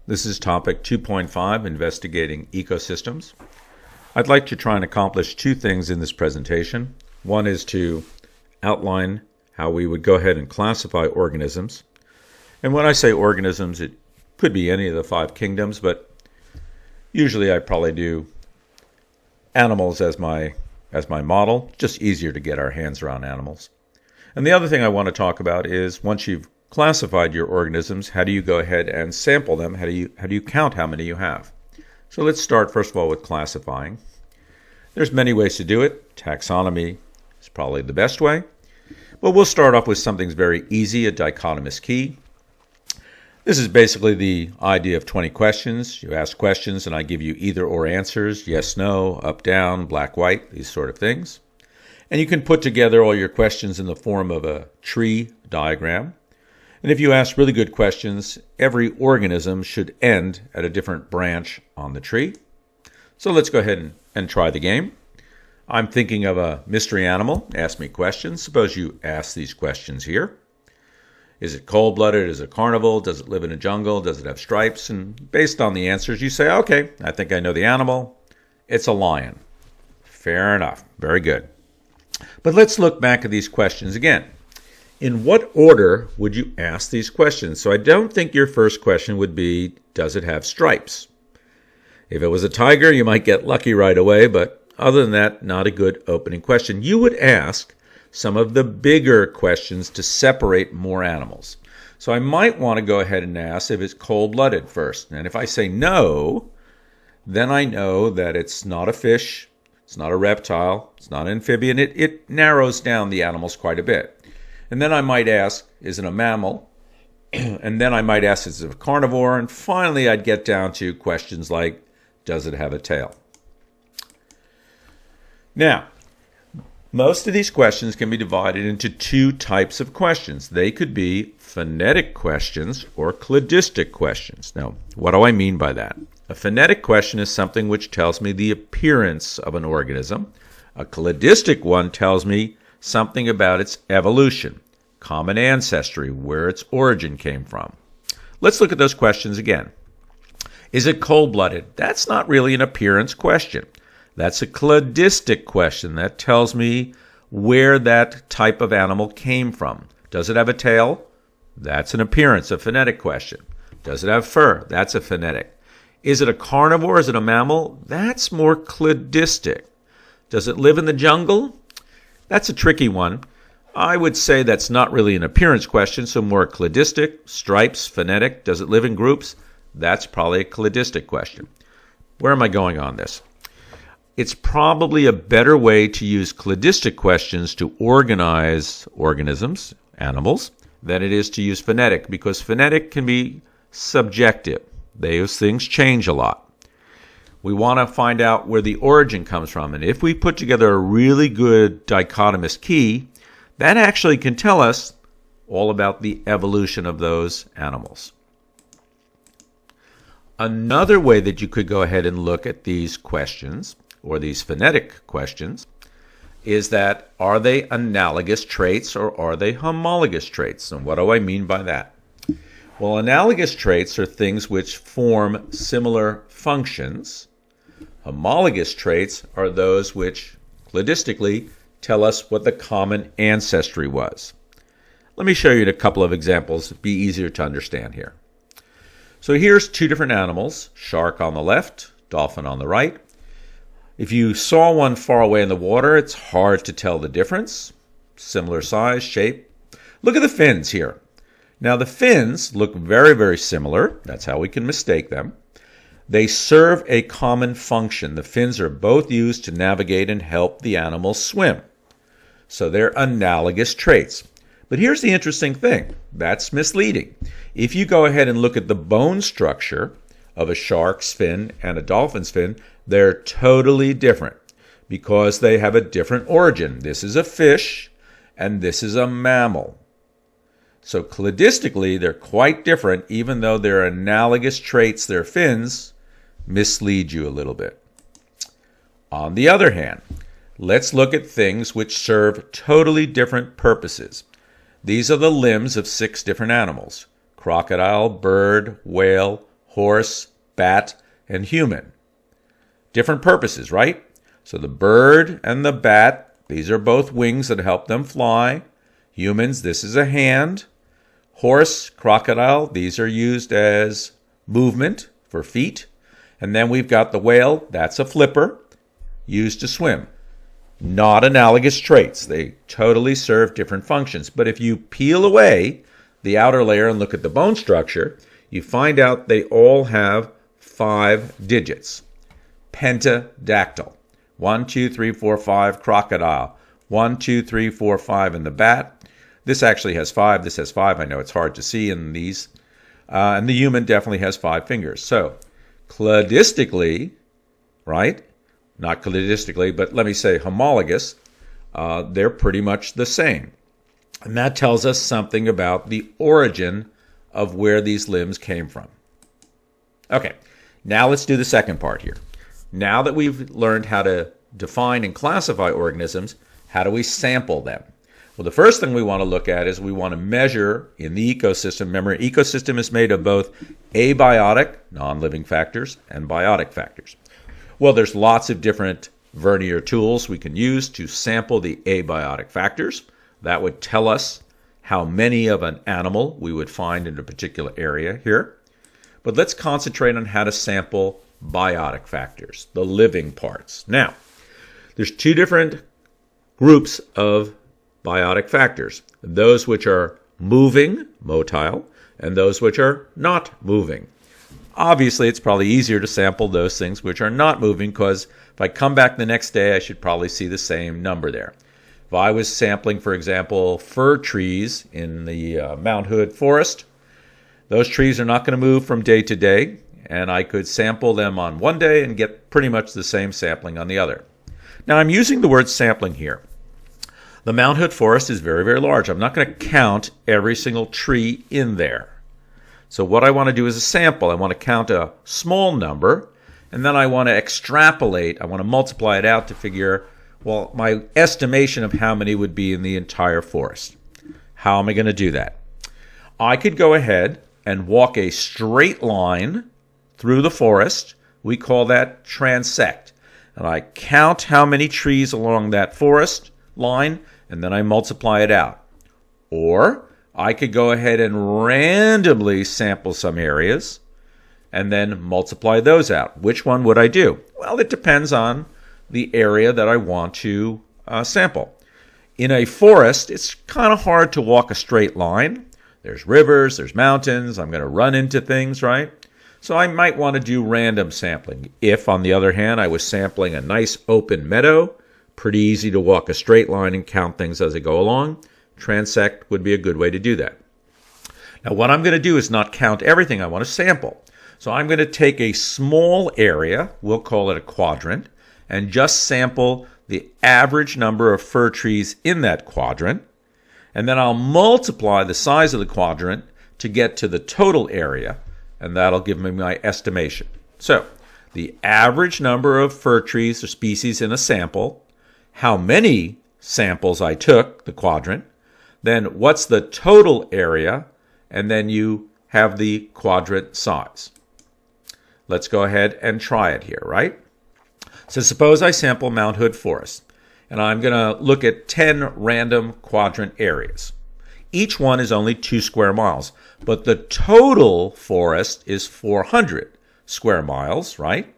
This is topic 2.5, Investigating Ecosystems. I'd like to try and accomplish two things in this presentation. One is to outline how we would go ahead and classify organisms. And when I say organisms, it could be any of the five kingdoms, but usually I probably do animals as my model. Just easier to get our hands around animals. And the other thing I want to talk about is once you've classified your organisms, how do you go ahead and sample them? How do you count how many you have? So let's start first of all with classifying. There's many ways to do it. Taxonomy is probably the best way. But we'll start off with something very easy, a dichotomous key. This is basically the idea of 20 questions. You ask questions and I give you either or answers, yes, no, up, down, black, white, these sort of things. And you can put together all your questions in the form of a tree diagram. And if you ask really good questions, every organism should end at a different branch on the tree. So let's go ahead and try the game. I'm thinking of a mystery animal. Ask me questions. Suppose you ask these questions here. Is it cold-blooded? Is it carnivore? Does it live in a jungle? Does it have stripes? And based on the answers, you say, okay, I think I know the animal. It's a lion. Fair enough. Very good. But let's look back at these questions again. In what order would you ask these questions? So I don't think your first question would be, does it have stripes? If it was a tiger, you might get lucky right away, but other than that, not a good opening question. You would ask some of the bigger questions to separate more animals. So I might want to go ahead and ask if it's cold-blooded first. And if I say no, then I know that it's not a fish, it's not a reptile, it's not an amphibian. It narrows down the animals quite a bit. And then I might ask, is it a mammal? And then I might ask, is it a carnivore? And finally, I'd get down to questions like, does it have a tail? Now, most of these questions can be divided into two types of questions. They could be phonetic questions or cladistic questions. Now, what do I mean by that? A phonetic question is something which tells me the appearance of an organism. A cladistic one tells me something about its evolution, common ancestry, where its origin came from. Let's look at those questions again. Is it cold-blooded? That's not really an appearance question. That's a cladistic question that tells me where that type of animal came from. Does it have a tail? That's an appearance, a phonetic question. Does it have fur? That's a phonetic. Is it a carnivore? Is it a mammal? That's more cladistic. Does it live in the jungle? That's a tricky one. I would say that's not really an appearance question, so more cladistic. Stripes, phonetic. Does it live in groups? That's probably a cladistic question. Where am I going on this? It's probably a better way to use cladistic questions to organize organisms, animals, than it is to use phonetic, because phonetic can be subjective. Those things change a lot. We want to find out where the origin comes from, and if we put together a really good dichotomous key, that actually can tell us all about the evolution of those animals. Another way that you could go ahead and look at these questions, or these phonetic questions, is that are they analogous traits or are they homologous traits? And what do I mean by that? Well, analogous traits are things which form similar functions. Homologous traits are those which cladistically tell us what the common ancestry was. Let me show you a couple of examples. It'll be easier to understand here. So here's two different animals, shark on the left, dolphin on the right. If you saw one far away in the water, it's hard to tell the difference. Similar size, shape. Look at the fins here. Now the fins look very, very similar. That's how we can mistake them. They serve a common function. The fins are both used to navigate and help the animal swim. So they're analogous traits. But here's the interesting thing. That's misleading. If you go ahead and look at the bone structure of a shark's fin and a dolphin's fin, they're totally different because they have a different origin. This is a fish and this is a mammal. So cladistically, they're quite different, even though they're analogous traits, their fins mislead you a little bit. On the other hand, let's look at things which serve totally different purposes. These are the limbs of 6 different animals: crocodile, bird, whale, horse, bat, and human. Different purposes, right? So the bird and the bat, these are both wings that help them fly. Humans, this is a hand. Horse, crocodile, these are used as movement for feet. And then we've got the whale, that's a flipper, used to swim. Not analogous traits. They totally serve different functions. But if you peel away the outer layer and look at the bone structure, you find out they all have 5 digits. Pentadactyl. 1, 2, 3, 4, 5, crocodile. 1, 2, 3, 4, 5 in the bat. This actually has 5. This has 5. I know it's hard to see in these. And the human definitely has 5 fingers. So, cladistically, right? Not cladistically, but let me say homologous, they're pretty much the same. And that tells us something about the origin of where these limbs came from. Okay, now let's do the second part here. Now that we've learned how to define and classify organisms, how do we sample them? Well, the first thing we want to look at is we want to measure in the ecosystem. Remember, an ecosystem is made of both abiotic, non-living factors, and biotic factors. Well, there's lots of different vernier tools we can use to sample the abiotic factors. That would tell us how many of an animal we would find in a particular area here. But let's concentrate on how to sample biotic factors, the living parts. Now, there's 2 different groups of biotic factors. Those which are moving, motile, and those which are not moving. Obviously, it's probably easier to sample those things which are not moving because if I come back the next day, I should probably see the same number there. If I was sampling, for example, fir trees in the Mount Hood forest, those trees are not going to move from day to day, and I could sample them on one day and get pretty much the same sampling on the other. Now, I'm using the word sampling here. The Mount Hood forest is very, very large. I'm not going to count every single tree in there. So what I want to do is a sample. I want to count a small number, and then I want to extrapolate. I want to multiply it out to figure, well, my estimation of how many would be in the entire forest. How am I going to do that? I could go ahead and walk a straight line through the forest. We call that transect. And I count how many trees along that forest line, and then I multiply it out. Or I could go ahead and randomly sample some areas and then multiply those out. Which one would I do? Well, it depends on the area that I want to sample. In a forest, it's kind of hard to walk a straight line. There's rivers, there's mountains, I'm going to run into things, right? So I might want to do random sampling. If, on the other hand, I was sampling a nice open meadow, pretty easy to walk a straight line and count things as I go along, transect would be a good way to do that. Now, what I'm going to do is not count everything. I want to sample. So I'm going to take a small area, we'll call it a quadrant, and just sample the average number of fir trees in that quadrant. And then I'll multiply the size of the quadrant to get to the total area, and that'll give me my estimation. So the average number of fir trees or species in a sample, how many samples I took, the quadrant, then what's the total area, and then you have the quadrant size. Let's go ahead and try it here, right? So suppose I sample Mount Hood Forest, and I'm going to look at 10 random quadrant areas. Each one is only 2 square miles, but the total forest is 400 square miles, right?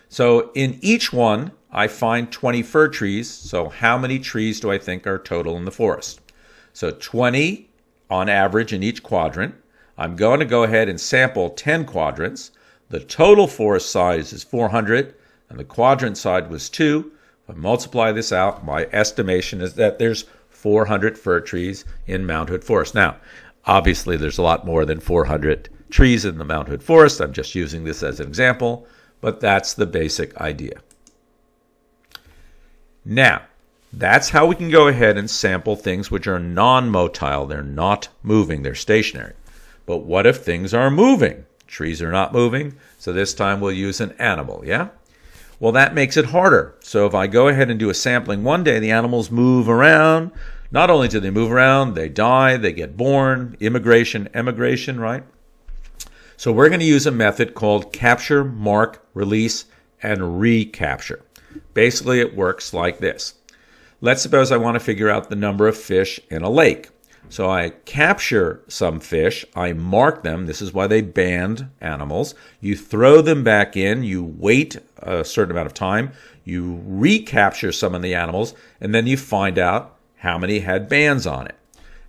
So in each one, I find 20 fir trees, so how many trees do I think are total in the forest? So 20 on average in each quadrant. I'm going to go ahead and sample 10 quadrants. The total forest size is 400, and the quadrant side was 2. If I multiply this out, my estimation is that there's 400 fir trees in Mount Hood Forest. Now, obviously, there's a lot more than 400 trees in the Mount Hood Forest. I'm just using this as an example, but that's the basic idea. Now, that's how we can go ahead and sample things which are non-motile. They're not moving. They're stationary. But what if things are moving? Trees are not moving, so this time we'll use an animal, yeah? Well, that makes it harder. So if I go ahead and do a sampling one day, the animals move around. Not only do they move around, they die, they get born, immigration, emigration, right? So we're going to use a method called capture, mark, release, and recapture. Basically, it works like this. Let's suppose I want to figure out the number of fish in a lake. So I capture some fish, I mark them, this is why they banned animals. You throw them back in, you wait a certain amount of time, you recapture some of the animals, and then you find out how many had bands on it.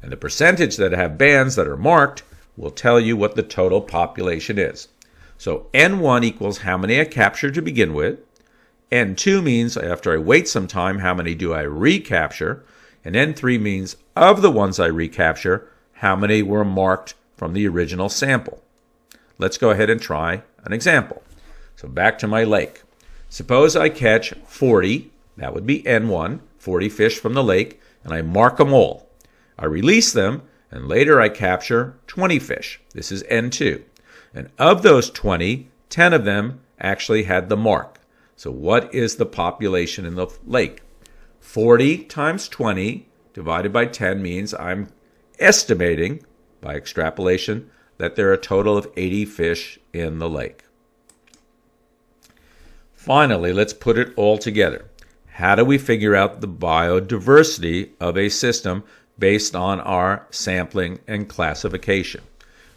And the percentage that have bands that are marked will tell you what the total population is. So N1 equals how many I captured to begin with. N2 means after I wait some time, how many do I recapture? And N3 means of the ones I recapture, how many were marked from the original sample. Let's go ahead and try an example. So back to my lake. Suppose I catch 40, that would be N1, 40 fish from the lake, and I mark them all. I release them, and later I capture 20 fish. This is N2. And of those 20, 10 of them actually had the mark. So what is the population in the lake? 40 times 20 divided by 10 means I'm estimating, by extrapolation, that there are a total of 80 fish in the lake. Finally, let's put it all together. How do we figure out the biodiversity of a system based on our sampling and classification?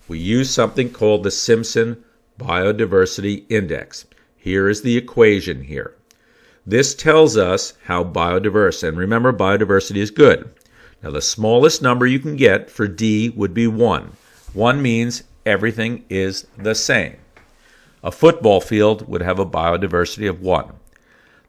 We use something called the Simpson Biodiversity Index. Here is the equation here. This tells us how biodiverse, and remember, biodiversity is good. Now, the smallest number you can get for D would be 1. 1 means everything is the same. A football field would have a biodiversity of 1.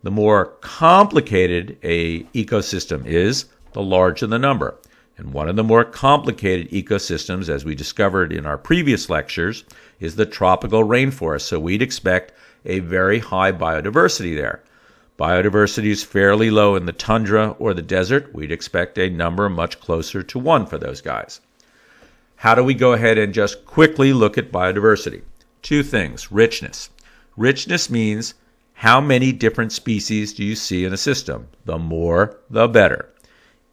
The more complicated an ecosystem is, the larger the number. And one of the more complicated ecosystems, as we discovered in our previous lectures, is the tropical rainforest. So we'd expect a very high biodiversity there. Biodiversity is fairly low in the tundra or the desert. We'd expect a number much closer to 1 for those guys. How do we go ahead and just quickly look at biodiversity? 2 things. Richness. Richness means how many different species do you see in a system? The more, the better.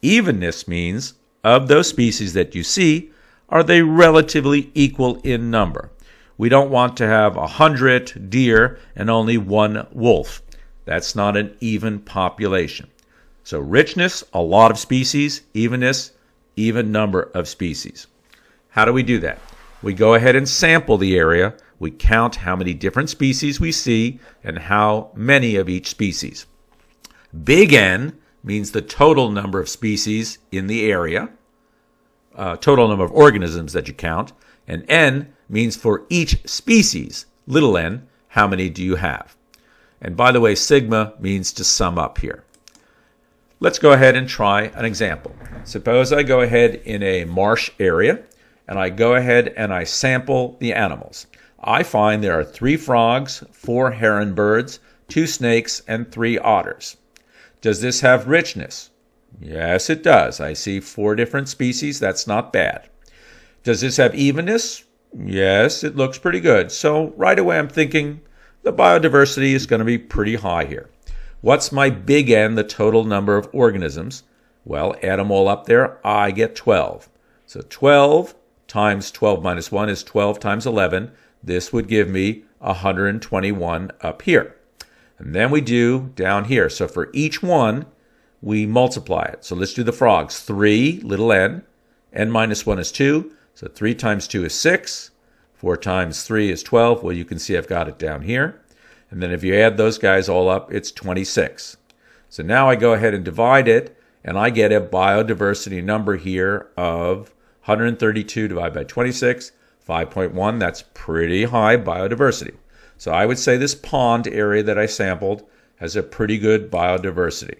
Evenness means of those species that you see, are they relatively equal in number? We don't want to have 100 deer and only 1 wolf. That's not an even population. So richness, a lot of species. Evenness, even number of species. How do we do that? We go ahead and sample the area. We count how many different species we see and how many of each species. Big N means the total number of species in the area, total number of organisms that you count, and N means for each species, little n, how many do you have? And by the way, sigma means to sum up here. Let's go ahead and try an example. Suppose I go ahead in a marsh area, and I go ahead and I sample the animals. I find there are 3 frogs, 4 heron birds, 2 snakes, and 3 otters. Does this have richness? Yes, it does. I see 4 different species. That's not bad. Does this have evenness? Yes, it looks pretty good. So right away I'm thinking the biodiversity is going to be pretty high here. What's my big N, the total number of organisms? Well, add them all up there. I get 12. So 12 times 12 minus 1 is 12 times 11. This would give me 121 up here. And then we do down here. So for each one, we multiply it. So let's do the frogs. 3, little n. N minus 1 is 2. So 3 times 2 is 6. 4 times 3 is 12. Well, you can see I've got it down here. And then if you add those guys all up, it's 26. So now I go ahead and divide it, and I get a biodiversity number here of 132 divided by 26, 5.1. That's pretty high biodiversity. So I would say this pond area that I sampled has a pretty good biodiversity.